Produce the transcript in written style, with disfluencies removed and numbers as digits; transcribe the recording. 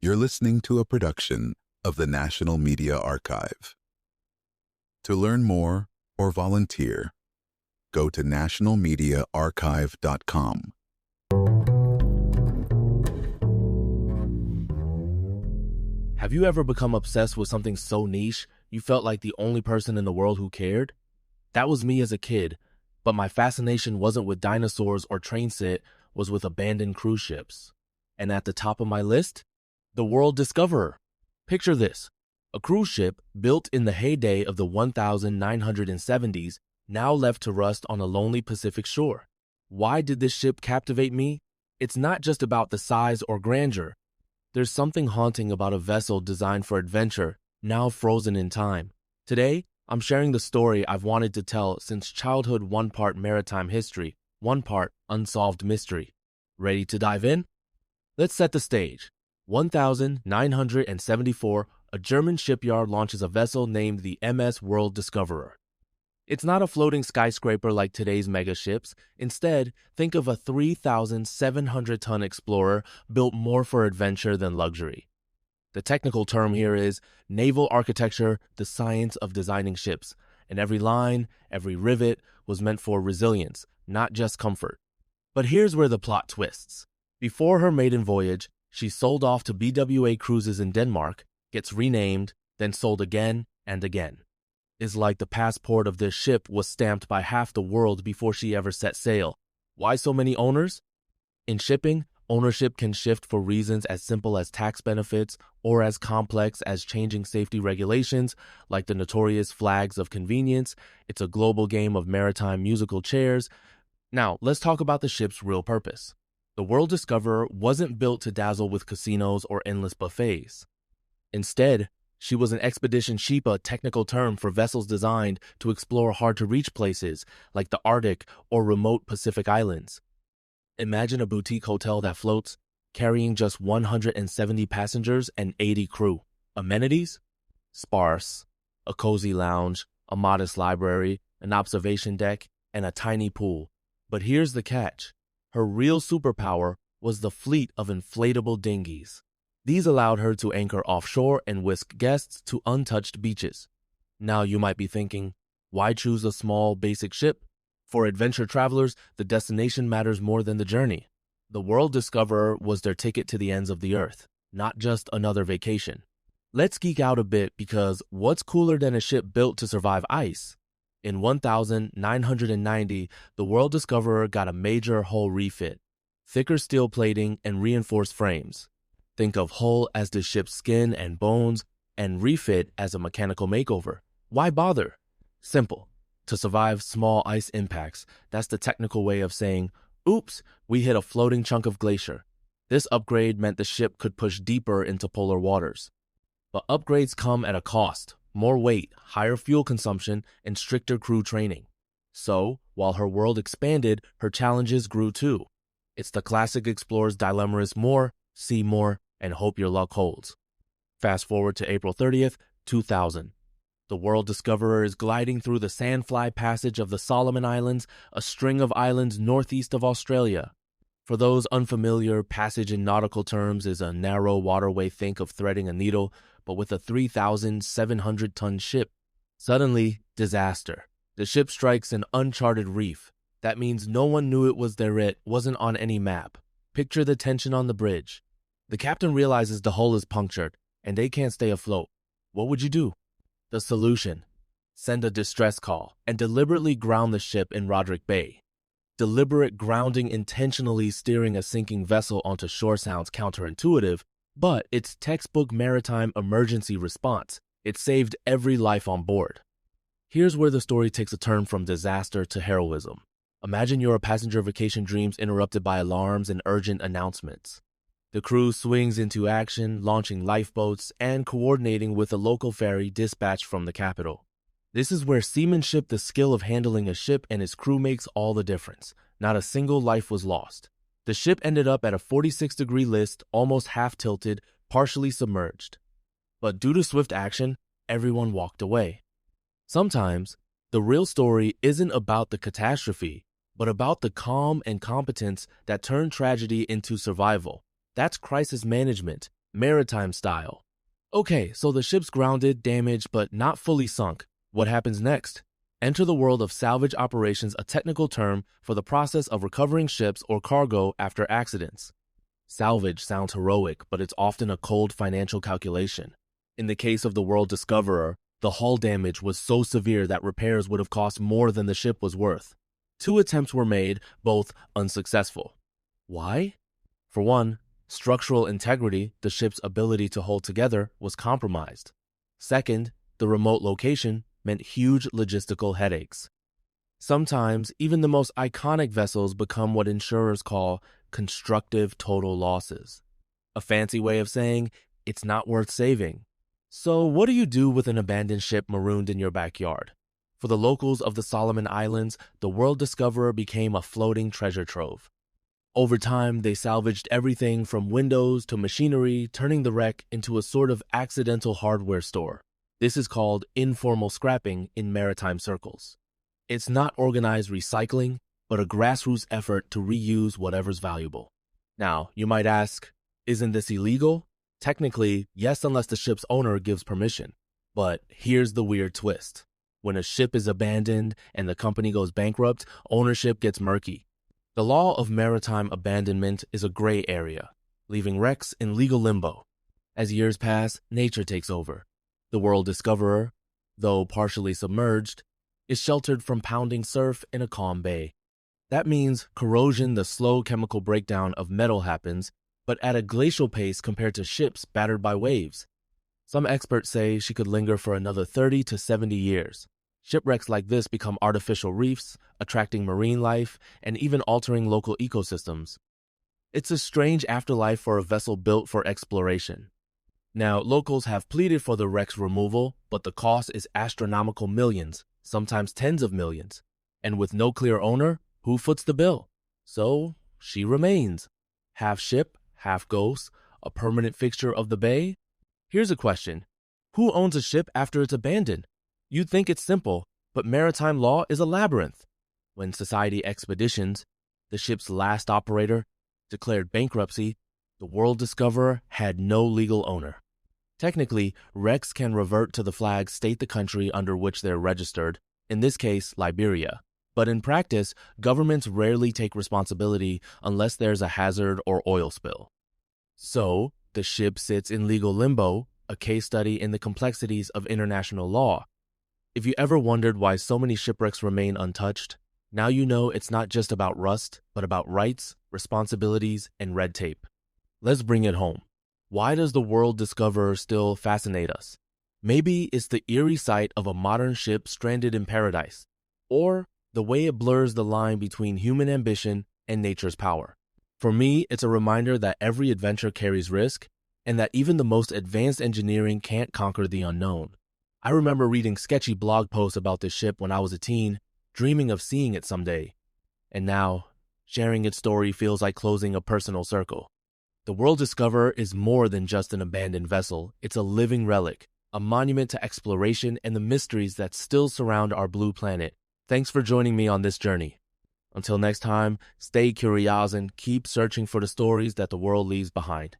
You're listening to a production of the National Media Archive. To learn more or volunteer, go to nationalmediaarchive.com. Have you ever become obsessed with something so niche you felt like the only person in the world who cared? That was me as a kid, but my fascination wasn't with dinosaurs or train set, was with abandoned cruise ships. And at the top of my list, the World Discoverer. Picture this, a cruise ship built in the heyday of the 1970s, now left to rust on a lonely Pacific shore. Why did this ship captivate me? It's not just about the size or grandeur. There's something haunting about a vessel designed for adventure, now frozen in time. Today, I'm sharing the story I've wanted to tell since childhood, one part maritime history, one part unsolved mystery. Ready to dive in? Let's set the stage. 1974, a German shipyard launches a vessel named the MS World Discoverer. It's not a floating skyscraper like today's mega ships. Instead, think of a 3,700-ton explorer built more for adventure than luxury. The technical term here is naval architecture, the science of designing ships, and every line, every rivet was meant for resilience, not just comfort. But here's where the plot twists. Before her maiden voyage, she's sold off to BWA Cruises in Denmark, gets renamed, then sold again and again. It's like the passport of this ship was stamped by half the world before she ever set sail. Why so many owners? In shipping, ownership can shift for reasons as simple as tax benefits or as complex as changing safety regulations, like the notorious flags of convenience. It's a global game of maritime musical chairs. Now, let's talk about the ship's real purpose. The World Discoverer wasn't built to dazzle with casinos or endless buffets. Instead, she was an expedition ship, a technical term for vessels designed to explore hard-to-reach places like the Arctic or remote Pacific islands. Imagine a boutique hotel that floats, carrying just 170 passengers and 80 crew. Amenities? Sparse. A cozy lounge, a modest library, an observation deck, and a tiny pool. But here's the catch. Her real superpower was the fleet of inflatable dinghies. These allowed her to anchor offshore and whisk guests to untouched beaches. Now you might be thinking, why choose a small, basic ship? For adventure travelers, the destination matters more than the journey. The World Discoverer was their ticket to the ends of the earth, not just another vacation. Let's geek out a bit because what's cooler than a ship built to survive ice? In 1990, the World Discoverer got a major hull refit, thicker steel plating and reinforced frames. Think of hull as the ship's skin and bones, and refit as a mechanical makeover. Why bother? Simple. To survive small ice impacts, that's the technical way of saying, oops, we hit a floating chunk of glacier. This upgrade meant the ship could push deeper into polar waters. But upgrades come at a cost. More weight, higher fuel consumption, and stricter crew training. So, while her world expanded, her challenges grew too. It's the classic explorer's dilemma: more, see more, and hope your luck holds. Fast forward to April 30th, 2000. The World Discoverer is gliding through the Sandfly Passage of the Solomon Islands, a string of islands northeast of Australia. For those unfamiliar, passage in nautical terms is a narrow waterway. Think of threading a needle, but with a 3,700-ton ship. Suddenly, disaster. The ship strikes an uncharted reef. That means no one knew it was there. It wasn't on any map. Picture the tension on the bridge. The captain realizes the hull is punctured, and they can't stay afloat. What would you do? The solution: send a distress call and deliberately ground the ship in Roderick Bay. Deliberate grounding, intentionally steering a sinking vessel onto shore, sounds counterintuitive, but it's textbook maritime emergency response. It saved every life on board. Here's where the story takes a turn from disaster to heroism. Imagine your passenger vacation dreams interrupted by alarms and urgent announcements. The crew swings into action, launching lifeboats and coordinating with a local ferry dispatched from the capital. This is where seamanship, the skill of handling a ship and its crew, makes all the difference. Not a single life was lost. The ship ended up at a 46-degree list, almost half-tilted, partially submerged. But due to swift action, everyone walked away. Sometimes, the real story isn't about the catastrophe, but about the calm and competence that turn tragedy into survival. That's crisis management, maritime style. Okay, so the ship's grounded, damaged, but not fully sunk. What happens next? Enter the world of salvage operations, a technical term for the process of recovering ships or cargo after accidents. Salvage sounds heroic, but it's often a cold financial calculation. In the case of the World Discoverer, the hull damage was so severe that repairs would have cost more than the ship was worth. 2 attempts were made, both unsuccessful. Why? For one, structural integrity, the ship's ability to hold together, was compromised. Second, the remote location meant huge logistical headaches. Sometimes, even the most iconic vessels become what insurers call constructive total losses. A fancy way of saying it's not worth saving. So what do you do with an abandoned ship marooned in your backyard? For the locals of the Solomon Islands, the World Discoverer became a floating treasure trove. Over time, they salvaged everything from windows to machinery, turning the wreck into a sort of accidental hardware store. This is called informal scrapping in maritime circles. It's not organized recycling, but a grassroots effort to reuse whatever's valuable. Now, you might ask, isn't this illegal? Technically, yes, unless the ship's owner gives permission. But here's the weird twist. When a ship is abandoned and the company goes bankrupt, ownership gets murky. The law of maritime abandonment is a gray area, leaving wrecks in legal limbo. As years pass, nature takes over. The World Discoverer, though partially submerged, is sheltered from pounding surf in a calm bay. That means corrosion, the slow chemical breakdown of metal, happens, but at a glacial pace compared to ships battered by waves. Some experts say she could linger for another 30 to 70 years. Shipwrecks like this become artificial reefs, attracting marine life, and even altering local ecosystems. It's a strange afterlife for a vessel built for exploration. Now, locals have pleaded for the wreck's removal, but the cost is astronomical millions, sometimes tens of millions. And with no clear owner, who foots the bill? So, she remains. Half ship, half ghost, a permanent fixture of the bay? Here's a question. Who owns a ship after it's abandoned? You'd think it's simple, but maritime law is a labyrinth. When Society Expeditions, the ship's last operator, declared bankruptcy, the World Discoverer had no legal owner. Technically, wrecks can revert to the flags state the country under which they're registered, in this case, Liberia. But in practice, governments rarely take responsibility unless there's a hazard or oil spill. So, the ship sits in legal limbo, a case study in the complexities of international law. If you ever wondered why so many shipwrecks remain untouched, now you know it's not just about rust, but about rights, responsibilities, and red tape. Let's bring it home. Why does the World Discoverer still fascinate us? Maybe it's the eerie sight of a modern ship stranded in paradise, or the way it blurs the line between human ambition and nature's power. For me, it's a reminder that every adventure carries risk, and that even the most advanced engineering can't conquer the unknown. I remember reading sketchy blog posts about this ship when I was a teen, dreaming of seeing it someday. And now, sharing its story feels like closing a personal circle. The World Discoverer is more than just an abandoned vessel. It's a living relic, a monument to exploration and the mysteries that still surround our blue planet. Thanks for joining me on this journey. Until next time, stay curious and keep searching for the stories that the world leaves behind.